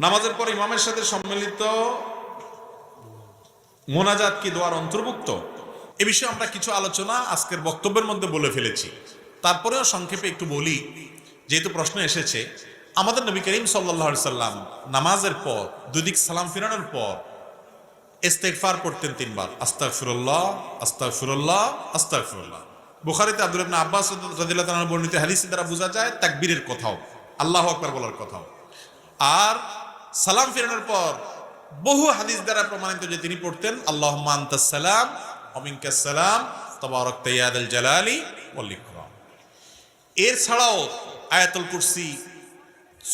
নামাজের পর ইমামের সাথে সম্মিলিত মোনাজাত কি দোয়ার অন্তর্ভুক্ত? এ বিষয়ে আমরা কিছু আলোচনা আজকের বক্তব্যের মধ্যে বলে ফেলেছি, তারপরেও সংক্ষেপে একটু বলি। যেহেতু প্রশ্ন এসেছে, আমাদের নবী করিম সাল্লাল্লাহু আলাইহি সাল্লাম নামাজের পর দুদিক সালাম ফিরানোর পর ইস্তেগফার পড়তেন 3 বার, আস্তাগফিরুল্লাহ আস্তাগফিরুল্লাহ আস্তাগফিরুল্লাহ। বুখারীতে আব্দুল্লাহ ইবনে আব্বাস রাদিয়াল্লাহু তাআলা বর্ণিত হাদিস দ্বারা বোঝা যায় তাকবীরের কথাও, আল্লাহু আকবার বলার কথাও। আর সালাম ফিরানোর পর বহু হাদিস দ্বারা প্রমাণিত যে তিনি পড়তেন আল্লাহুম্মা আনতাস সালাম ওয়া মিনকাস সালাম তাবারাকতা ইয়া যাল জালালি ওয়াল ইকরাম। এর ছাড়াও আয়াতুল কুরসি,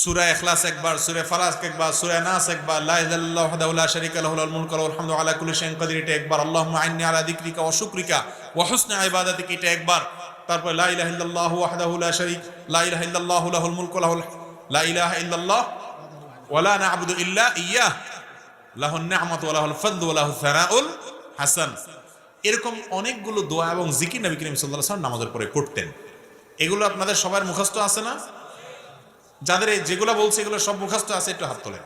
সূরা ইখলাস একবার, সূরা ফালাক একবার, সূরা নাস একবার, লা ইলাহা ইল্লাল্লাহু ওয়াহদাহু লা শারীকা লাহু লাহুল মুলকু ওয়া লাহুল হামদু আলা কুল্লি শাইইন কাদির এটা একবার, আল্লাহুম্মা আইন্নি আলা যিকরিকা ওয়া শুকরিকা ওয়া হুসনি ইবাদাতিকা এটা একবার। তারপর লা ইলাহা ইল্লাল্লাহু ওয়াহদাহু লা শারীক লা ইলাহা ইল্লাল্লাহু লাহুল মুলকু লা ইলাহা ইল্লাল্লাহ ওয়া লা না'বুদু ইল্লা ইয়্যাহ লাহুন নি'মাতু ওয়া লাহুল ফাদলু ওয়া লাহু সানাউল হাসান। এরকম অনেকগুলো দোয়া এবং জিকির নবী করিম সাল্লাল্লাহু আলাইহি ওয়াসাল্লাম নামাজের পরে করতেন। এগুলো আপনাদের সবার মুখস্থ আছে না? যাদের যেগুলো বলছে এগুলো সব মুখস্থ আছে একটু হাত তোলেন।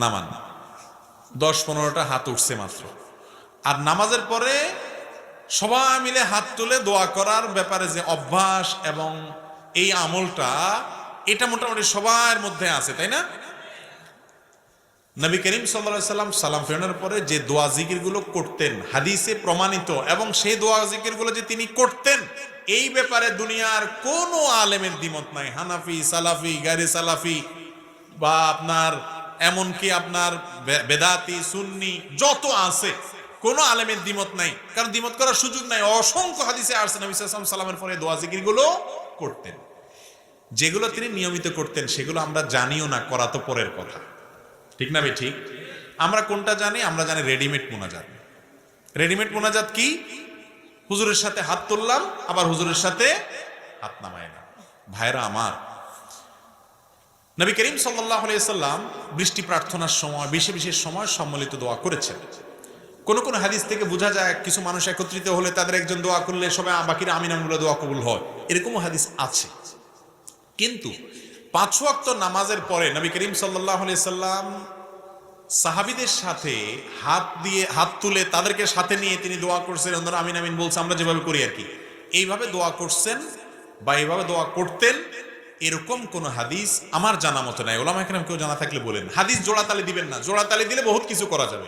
নামান 10-15টা হাত উঠছে মাত্র। আর নামাজের পরে সবাই মিলে হাত তুলে দোয়া করার ব্যাপারে যে অভ্যাস এবং এই আমলটা, এটা মোটামুটি সবার মধ্যে আছে, তাই না? নবী করিম সাল্লাল্লাহু আলাইহি সাল্লাম সালাম ফেরানোর পরে যে দোয়া জিকিরগুলো করতেন হাদিসে প্রমাণিত, এবং সেই দোয়া জিকিরগুলো যে তিনি করতেন এই ব্যাপারে দুনিয়ার কোনো আলেমের দ্বিমত নাই। হানাফি, সালাফি, গায়রে সালাফি বা আপনার এমনকি আপনার বেদাতি, সুন্নি যত আছে কোনো আলেমের দ্বিমত নাই, কারণ দ্বিমত করার সুযোগ নাই। অসংখ্য হাদিসে আসছে নবী সাল্লাল্লাহু আলাইহি সাল্লামের পরে দোয়া জিকিরগুলো করতেন। যেগুলো তিনি নিয়মিত করতেন সেগুলো আমরা জানিও না, করা তো পরের কথা, ঠিক না ভাই? ঠিক। আমরা কোনটা জানি? আমরা জানি রেডিমেড মোনাজাত। রেডিমেড মোনাজাত কি? হুজুরের সাথে হাত তুললাম, আবার হুজুরের সাথে হাত নামাইলাম। ভাইরা আমার, নবী করিম সাল্লাল্লাহু আলাইহি সাল্লাম বৃষ্টি প্রার্থনার সময় বিশেষ সময় সম্মিলিত দোয়া করেছেন। কোন কোন হাদিস থেকে বোঝা যায় কিছু মানুষ একত্রিত হলে তাদের একজন দোয়া করলে সবাই বাকিরা আমিন আমিন বলে দোয়া কবুল হয়, এরকমও হাদিস আছে। কিন্তু 5 ওয়াক্ত নামাজের পরে নবী করিম সাল্লাল্লাহু আলাইহি সাল্লাম সাহাবীদের সাথে হাত তুলে তাদেরকে সাথে নিয়ে তিনি দোয়া করছেন, অন্যরা আমিন আমিন বলছে, আমরা যেভাবে করি আর কি, এইভাবে দোয়া করছেন বা এইভাবে দোয়া করতেন, এরকম কোন হাদিস আমার জানা মতো নাই। ওলামা কেরাম কেউ জানা থাকলে বলেন। হাদিস জোড়াতালি দিবেন না, জোড়াতালি দিলে বহুত কিছু করা যাবে।